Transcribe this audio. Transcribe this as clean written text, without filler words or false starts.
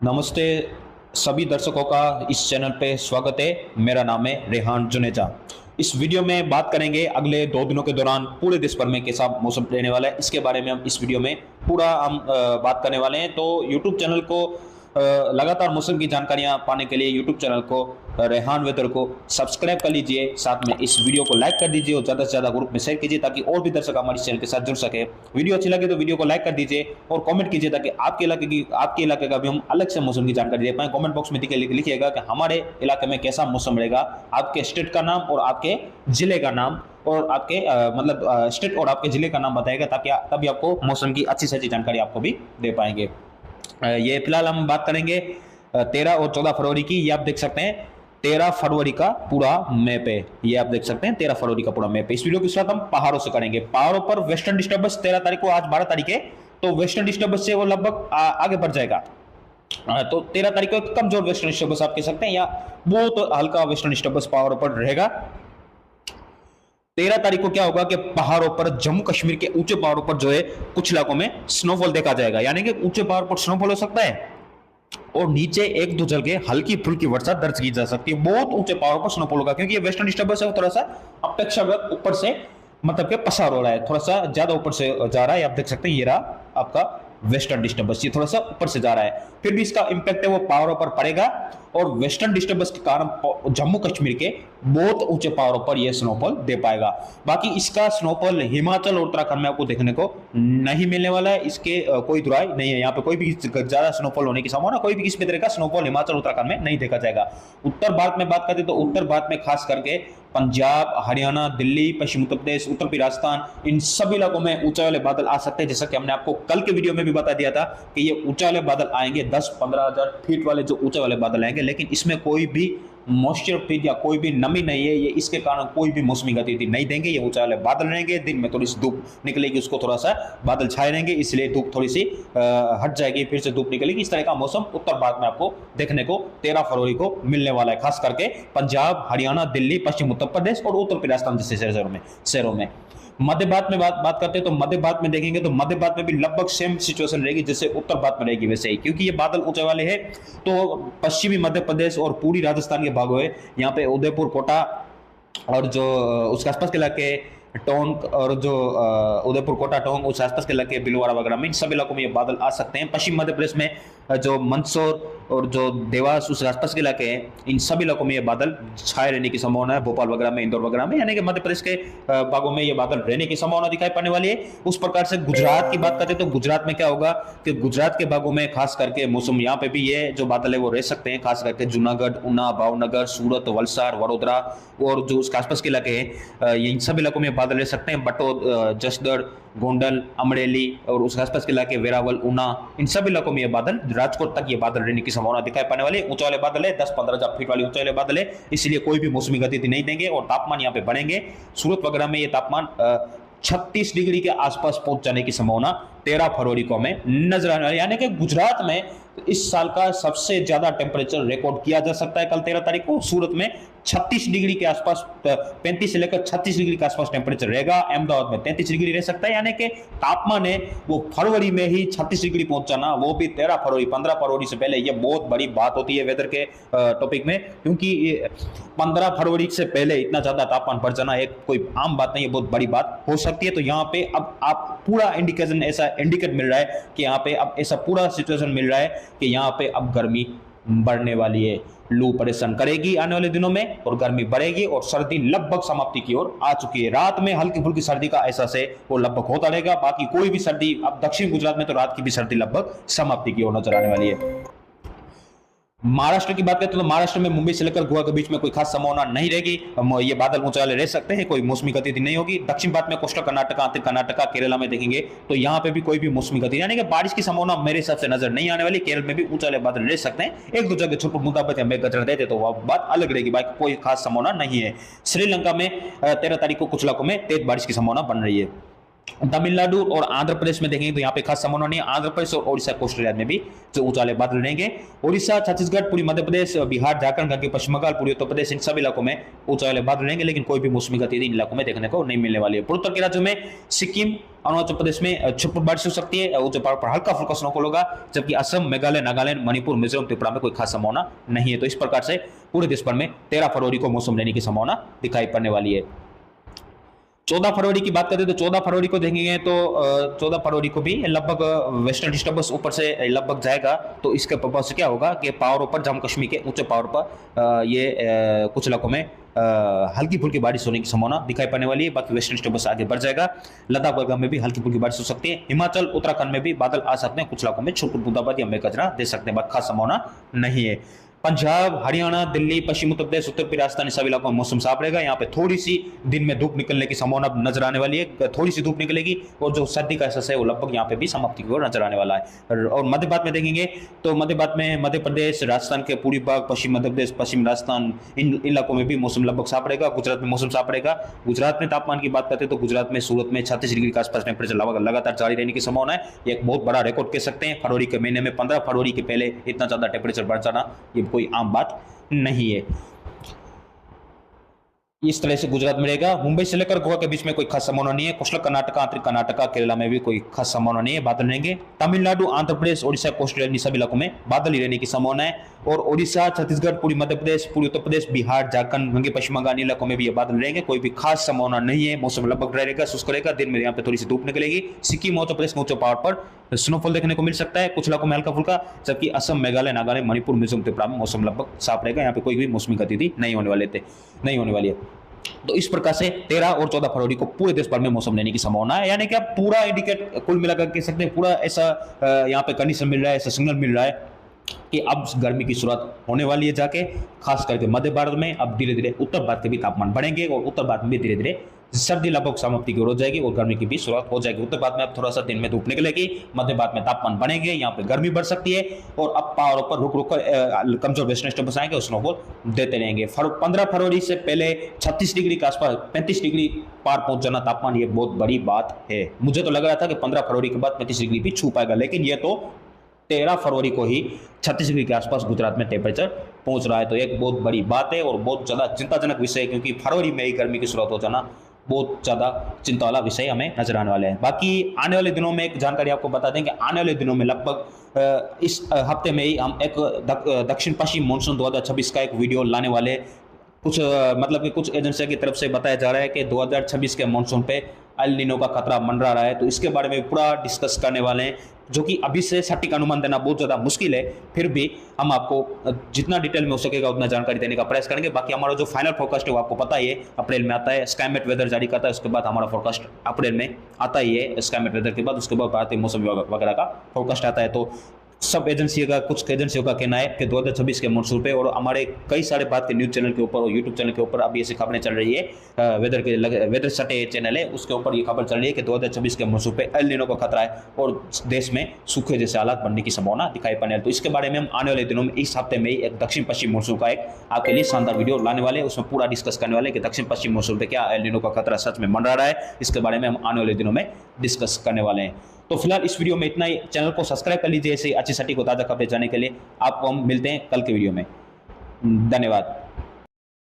नमस्ते सभी दर्शकों का इस चैनल पे स्वागत है। मेरा नाम है रेहान जुनेजा। इस वीडियो में बात करेंगे अगले 2 दिनों के दौरान पूरे देश भर में कैसा मौसम रहने वाला है, इसके बारे में हम इस वीडियो में पूरा बात करने वाले हैं। तो यूट्यूब चैनल को लगातार मौसम की जानकारियां पाने के लिए यूट्यूब चैनल को रेहान वेदर को सब्सक्राइब कर लीजिए, साथ में इस वीडियो को लाइक कर दीजिए और ज़्यादा से ज़्यादा ग्रुप में शेयर कीजिए ताकि और भी दर्शक हमारे चैनल के साथ जुड़ सके। वीडियो अच्छी लगे तो वीडियो को लाइक कर दीजिए और कमेंट कीजिए ताकि आपके इलाके का भी हम अलग से मौसम की जानकारी दे पाएं। कमेंट बॉक्स में लिखिएगा कि हमारे इलाके में कैसा मौसम रहेगा, आपके स्टेट का नाम और आपके जिले का नाम और आपके स्टेट और आपके जिले का नाम बताएगा ताकि तभी आपको मौसम की अच्छी से अच्छी जानकारी आपको भी दे पाएंगे। ये फिलहाल हम बात करेंगे 13 और 14 फरवरी की। ये आप देख सकते हैं 13 फरवरी का पूरा मैप है। ये आप देख सकते हैं 13 फरवरी का पूरा मैप है। इस वीडियो की शुरुआत हम पहाड़ों से करेंगे। पहाड़ों पर वेस्टर्न डिस्टर्बेंस 13 तारीख को, आज 12 तारीख है, तो वेस्टर्न डिस्टर्बेंस से वो लगभग आगे बढ़ जाएगा। तो 13 तारीख को कमजोर वेस्टर्न डिस्टर्बेंस आप कह सकते हैं या बहुत हल्का वेस्टर्न डिस्टर्बेंस पहाड़ों पर रहेगा। 13 तारीख को क्या होगा कि पहाड़ों पर, जम्मू कश्मीर के ऊंचे पहाड़ों पर जो है कुछ इलाकों में स्नोफॉल देखा जाएगा, यानी कि ऊंचे पहाड़ पर स्नोफॉल हो सकता है और नीचे एक दो जगह हल्की फुल्की वर्षा दर्ज की जा सकती है। बहुत ऊंचे पहाड़ों पर स्नोफॉल होगा क्योंकि ये वेस्टर्न डिस्टर्बेंस है, वो थोड़ा सा अपेक्षाकृत ऊपर से मतलब के पसार हो रहा है, थोड़ा सा ज्यादा ऊपर से जा रहा है। आप देख सकते हैं ये रहा आपका वेस्टर्न डिस्टर्बेंस, ये थोड़ा सा ऊपर से जा रहा है, फिर भी इसका इंपैक्ट है वो पहाड़ों पर पड़ेगा और वेस्टर्न डिस्टर्बेंस के कारण जम्मू कश्मीर के बहुत ऊंचे पहाड़ों पर यह स्नोफॉल दे पाएगा। बाकी इसका स्नोफॉल हिमाचल और उत्तराखंड में आपको देखने को नहीं मिलने वाला है, इसके कोई दुराई नहीं है। यहाँ पे कोई भी ज्यादा स्नोफॉल होने की संभावना, कोई भी किसी भी तरह का स्नोफॉल हिमाचल उत्तराखंड में नहीं देखा जाएगा। उत्तर भारत में बात करते तो उत्तर भारत में खास करके पंजाब, हरियाणा, दिल्ली, पश्चिम उत्तर प्रदेश, उत्तरी राजस्थान, इन सभी इलाकों में ऊंचाई वाले बादल आ सकते हैं। जैसा कि हमने आपको कल के वीडियो में भी बता दिया था कि ये ऊंचाई वाले बादल आएंगे, 10-15 हजार फीट वाले जो ऊंचाई वाले बादल आएंगे, लेकिन इसमें कोई भी मॉइस्चर फीट या कोई भी नमी नहीं है। ये इसके कारण कोई भी मौसमी गतिविधि नहीं देंगे। ये ऊंचाई वाले बादल रहेंगे, दिन में थोड़ी सी धूप निकलेगी, उसको थोड़ा सा बादल छाए रहेंगे, इसलिए धूप थोड़ी सी हट जाएगी, फिर से धूप निकलेगी। इस तरह का मौसम उत्तर भारत में आपको देखने को 13 फरवरी को मिलने वाला है, खास करके पंजाब, हरियाणा, दिल्ली, पश्चिम उत्तर प्रदेश और उत्तरी राजस्थान जैसे शहरों में। मध्य भारत में बात करते हैं तो मध्य भारत में देखेंगे तो मध्य भारत में भी लगभग सेम सिचुएशन रहेगी जैसे उत्तर भारत में रहेगी वैसे ही, क्योंकि ये बादल ऊंचे वाले हैं। तो पश्चिमी मध्य प्रदेश और पूरी राजस्थान के भागों है, यहाँ पे उदयपुर, कोटा और जो उसके आसपास के इलाके टोंक और जो उदयपुर, कोटा, टोंक, उस आसपास के इलाके बिलवाड़ा वगैरह में, इन सभी इलाकों में ये बादल आ सकते हैं। पश्चिम मध्य प्रदेश में जो मंदसौर और जो देवास, उस आसपास के इलाके हैं, इन सभी इलाकों में ये बादल छाए रहने की संभावना है। भोपाल वगैरह में, इंदौर वगैरह में, यानी कि मध्य प्रदेश के भागों में ये बादल रहने की संभावना दिखाई पड़ने वाली है। उस प्रकार से गुजरात की बात करते हैं तो गुजरात में क्या होगा कि गुजरात के भागों में खास करके मौसम, यहाँ पे भी ये जो बादल है वो रह सकते हैं, खास करके जूनागढ़, उना, भावनगर, सूरत, वलसाड़, वडोदरा और जो उसके आसपास के इलाके हैं, इन सभी इलाकों में बादल रह सकते हैं। बटोद, जसदड़, गोंडल, अमरेली और उसके आसपास के इलाके वेरावल, ऊना, इन सभी इलाकों में ये बादल, राजकोट तक ये बादल रहने की संभावना दिखाई पड़ने वाली है। ऊंचाई वाले बादल है, 10-15 हजार फीट वाली ऊंचाई वाले बादल है, इसलिए कोई भी मौसमी गतिविधि नहीं देंगे और तापमान यहाँ पे बढ़ेंगे। सूरत वगैरह में ये तापमान 36 डिग्री के आसपास पहुंच जाने की संभावना 13 फरवरी को हमें नजर आने वाली है। यानी कि गुजरात में इस साल का सबसे ज्यादा टेम्परेचर रिकॉर्ड किया जा सकता है कल 13 तारीख को। सूरत में 36 डिग्री के आसपास, 35 से लेकर 36 डिग्री के आसपास टेम्परेचर रहेगा। अहमदाबाद में 33 डिग्री रह सकता है, यानी कि तापमान है वो फरवरी में ही 36 डिग्री पहुंच जाना, वो भी 13 फरवरी, 15 फरवरी से पहले। ये बहुत बड़ी बात होती है वेदर के टॉपिक में, क्योंकि 15 फरवरी से पहले इतना ज्यादा तापमान बढ़ जाना एक कोई आम बात नहीं है, बहुत बड़ी बात हो सकती है। तो यहाँ पे अब आप पूरा इंडिकेशन, ऐसा इंडिकेट मिल रहा है कि यहाँ पे अब ऐसा पूरा सिचुएशन मिल रहा है कि यहाँ पे अब गर्मी बढ़ने वाली है। लू परेशान करेगी आने वाले दिनों में और गर्मी बढ़ेगी और सर्दी लगभग समाप्ति की ओर आ चुकी है। रात में हल्की फुल्की सर्दी का एहसास है वो लगभग होता रहेगा, बाकी कोई भी सर्दी, अब दक्षिण गुजरात में तो रात की भी सर्दी लगभग समाप्ति की ओर नजर आने वाली है। महाराष्ट्र की बात करते हैं तो महाराष्ट्र में मुंबई से लेकर गोवा के बीच में कोई खास संभावना नहीं रहेगी, ये बादल ऊंचाई वाले रह सकते हैं, कोई मौसमी गतिविधि नहीं होगी। दक्षिण भारत में कोस्टल कर्नाटका, आंतरिक कर्नाटका, केरला में देखेंगे तो यहाँ पे भी कोई भी मौसमी गतिविधि, यानी कि बारिश की संभावना मेरे हिसाब से नजर नहीं आने वाली। केरल में भी ऊंचाई वाले बादल रह सकते हैं, एक दो जगह छोटे मुद्दा या मेघ गर्जन देते तो वह बात अलग रहेगी, बाकी कोई खास संभावना नहीं है। श्रीलंका में 13 तारीख को कुछ इलाकों में तेज बारिश की संभावना बन रही है। तमिलनाडु और आंध्र प्रदेश में देखेंगे तो यहाँ पे खास संभावना नहीं है। आंध्र प्रदेश और ओडिशा कोस्टल एरिया में भी जो ऊंचे वाले बादल रहेंगे। ओडिशा, छत्तीसगढ़, पूरी मध्य प्रदेश, बिहार, झारखंड, गंगे, पश्चिम बंगाल, पूरी उत्तर प्रदेश, इन सभी इलाकों में ऊंचे वाले बादल रहेंगे, लेकिन कोई भी मौसमी गतिविधि इन इलाकों में देखने को नहीं मिलने वाली है। पूर्वोत्तर के राज्यों में सिक्किम, अरुणाचल प्रदेश में छुटपुट बारिश हो सकती है, ऊंचे पहाड़ पर हल्का फुल्का स्नोफॉल होगा, जबकि असम, मेघालय, नागालैंड, मणिपुर, मिजोरम, त्रिपुरा में कोई खास संभावना नहीं है। तो इस प्रकार से पूरे देश भर में 13 फरवरी को मौसम रहने की संभावना दिखाई पड़ने वाली है। 14 फरवरी की बात करते हैं तो 14 फरवरी को देखेंगे तो 14 फरवरी को भी लगभग वेस्टर्न डिस्टर्बेंस ऊपर से लगभग जाएगा। तो इसके प्रभाव से क्या होगा कि पहाड़ों पर, जम्मू कश्मीर के ऊंचे पहाड़ों पर ये कुछ इलाकों में हल्की फुल्की बारिश होने की संभावना दिखाई पड़ने वाली है। बाकी वेस्टर्न डिस्टर्बेंस आगे बढ़ जाएगा। लद्दाख वगैरह में भी हल्की फुल्की बारिश हो सकती है। हिमाचल, उत्तराखंड में भी बादल आ सकते हैं, कुछ इलाकों में छोटी बूंदाबांदी या मेघगर्जना दे सकते हैं, खास संभावना नहीं है। पंजाब, हरियाणा, दिल्ली, पश्चिम उत्तर प्रदेश, उत्तर प्रदेश, राजस्थान, सभी इलाकों में मौसम साफ रहेगा। यहाँ पे थोड़ी सी दिन में धूप निकलने की संभावना नजर आने वाली है, थोड़ी सी धूप निकलेगी और जो सर्दी का एहसास है वो लगभग यहाँ पे भी समाप्ति की ओर नजर आने वाला है। और मध्य भारत में देखेंगे तो मध्य भारत में मध्य प्रदेश, राजस्थान के पूर्वी भाग, पश्चिम मध्य प्रदेश, पश्चिम राजस्थान, इन इलाकों में भी मौसम लगभग साफ रहेगा। गुजरात में मौसम साफ रहेगा। गुजरात में तापमान की बात करते हैं तो गुजरात में, सूरत में 36 डिग्री के आसपास टेम्परेचर लगातार जारी रहने की संभावना है। ये एक बहुत बड़ा रिकॉर्ड कह सकते हैं। फरवरी के महीने में 15 फरवरी के पहले इतना ज्यादा टेम्परेचर बढ़ जाना ये कोई आम बात नहीं है। इस तरह से गुजरात में रहेगा। मुंबई से लेकर गोवा के बीच में कोई खास संभावना नहीं है। कोस्टल कर्नाटका, आंतरिक कर्नाटका, केरला में भी कोई खास संभावना नहीं है, बादल रहेंगे। तमिलनाडु, आंध्र प्रदेश, ओडिशा, कोस्टल सभी इलाकों में बादल ही रहने की संभावना है। और ओडिशा, छत्तीसगढ़, पूरी मध्य प्रदेश, पूरी उत्तर प्रदेश, बिहार, झारखंड, गंगे, पश्चिम बंगाल इलाकों में भी ये बादल रहेंगे, कोई भी खास संभावना नहीं है। मौसम लगभग रहेगा, शुष्क रहेगा। दिन में यहाँ पे थोड़ी सी धूप निकलेगी। सिक्किम, उत्तर प्रदेश में ऊंचे पहाड़ पर स्नोफॉल देखने को मिल सकता है, कुछ इलाकों में हल्का फुल्का, जबकि असम, मेघालय, नागालैंड, मणिपुर, मिजोरम, त्रिपुरा में मौसम लगभग साफ रहेगा। यहाँ पे कोई भी मौसमी गतिविधि नहीं होने वाली है। तो इस प्रकार से 13 और 14 फरवरी को पूरे देश भर में मौसम रहने की संभावना है। यानी कि आप पूरा इंडिकेट कुल मिलाकर कह सकते हैं, पूरा ऐसा यहाँ पे कंडीशन मिल रहा है, ऐसा सिग्नल मिल रहा है कि अब गर्मी की शुरुआत होने वाली है जाके, खास करके मध्य भारत में। अब धीरे धीरे उत्तर भारत के भी तापमान बढ़ेंगे और उत्तर भारत में भी धीरे धीरे सर्दी लगभग समाप्ति की ओर हो जाएगी और गर्मी की भी शुरुआत हो जाएगी। उत्तर भारत में अब थोड़ा सा दिन में धूप निकलेगी, मध्य भारत में तापमान बढ़ेंगे, यहाँ पे गर्मी बढ़ सकती है और अब पहाड़ों पर रुक कर कमजोर वेस्टर्न डिस्टर्बेंस आएंगे और स्नोफॉल देते रहेंगे। 15 फरवरी से पहले 36 डिग्री के आसपास 35 डिग्री पार पहुंच जाना तापमान, ये बहुत बड़ी बात है। मुझे तो लग रहा था कि 15 फरवरी के बाद 35 डिग्री भी छू पाएगा, लेकिन ये तो 13 फरवरी को ही 36 डिग्री के आसपास गुजरात में टेम्परेचर पहुंच रहा है। तो एक बहुत बड़ी बात है और बहुत ज्यादा चिंताजनक विषय है, क्योंकि फरवरी में ही गर्मी की शुरुआत हो जाना बहुत ज्यादा चिंता वाला विषय हमें नजर आने वाले हैं। बाकी आने वाले दिनों में एक जानकारी आपको बता दें कि आने वाले दिनों में लगभग इस हफ्ते में ही हम एक दक्षिण पश्चिम मानसून 2026 का एक वीडियो लाने वाले। कुछ मतलब कि कुछ एजेंसी की तरफ से बताया जा रहा है कि 2026 के मानसून पे एल नीनो का खतरा मंडरा रहा है। तो इसके बारे में पूरा डिस्कस करने वाले हैं, जो कि अभी से सटीक अनुमान देना बहुत ज़्यादा मुश्किल है। फिर भी हम आपको जितना डिटेल में हो सकेगा उतना जानकारी देने का प्रयास करेंगे। बाकी हमारा जो फाइनल फोरकास्ट है वो आपको पता ही है, अप्रैल में आता है। स्काईमेट वेदर जारी करता है, उसके बाद हमारा फोरकास्ट अप्रैल में आता ही है। स्काईमेट वेदर के बाद उसके बाद भारतीय मौसम विभाग वगैरह का फोरकास्ट आता है। तो सब एजेंसी का, कुछ एजेंसियों का कहना है कि 2026 के मानसून पे, और हमारे कई सारे बात के न्यूज़ चैनल के ऊपर और यूट्यूब चैनल के ऊपर अब ऐसी खबरें चल रही है। वेदर सटे चैनल है, उसके ऊपर ये खबर चल रही है कि 2026 के मानसून पे एल नीनो का खतरा है और देश में सूखे जैसे हालात बनने की संभावना दिखाई पड़ने है। तो इसके बारे में हम आने वाले दिनों में, इस हफ्ते में एक दक्षिण पश्चिम मानसून का एक आपके लिए शानदार वीडियो लाने वाले हैं। उसमें पूरा डिस्कस करने वाले कि दक्षिण पश्चिम मानसून पे क्या एल नीनो का खतरा सच में मंडरा रहा है। इसके बारे में हम आने वाले दिनों में डिस्कस करने वाले हैं। तो फिलहाल इस वीडियो में इतना ही। चैनल को सब्सक्राइब कर लीजिए ऐसे अच्छी सटीक और ताज़ा खबरें जानने के लिए। आपको हम मिलते हैं कल के वीडियो में। धन्यवाद।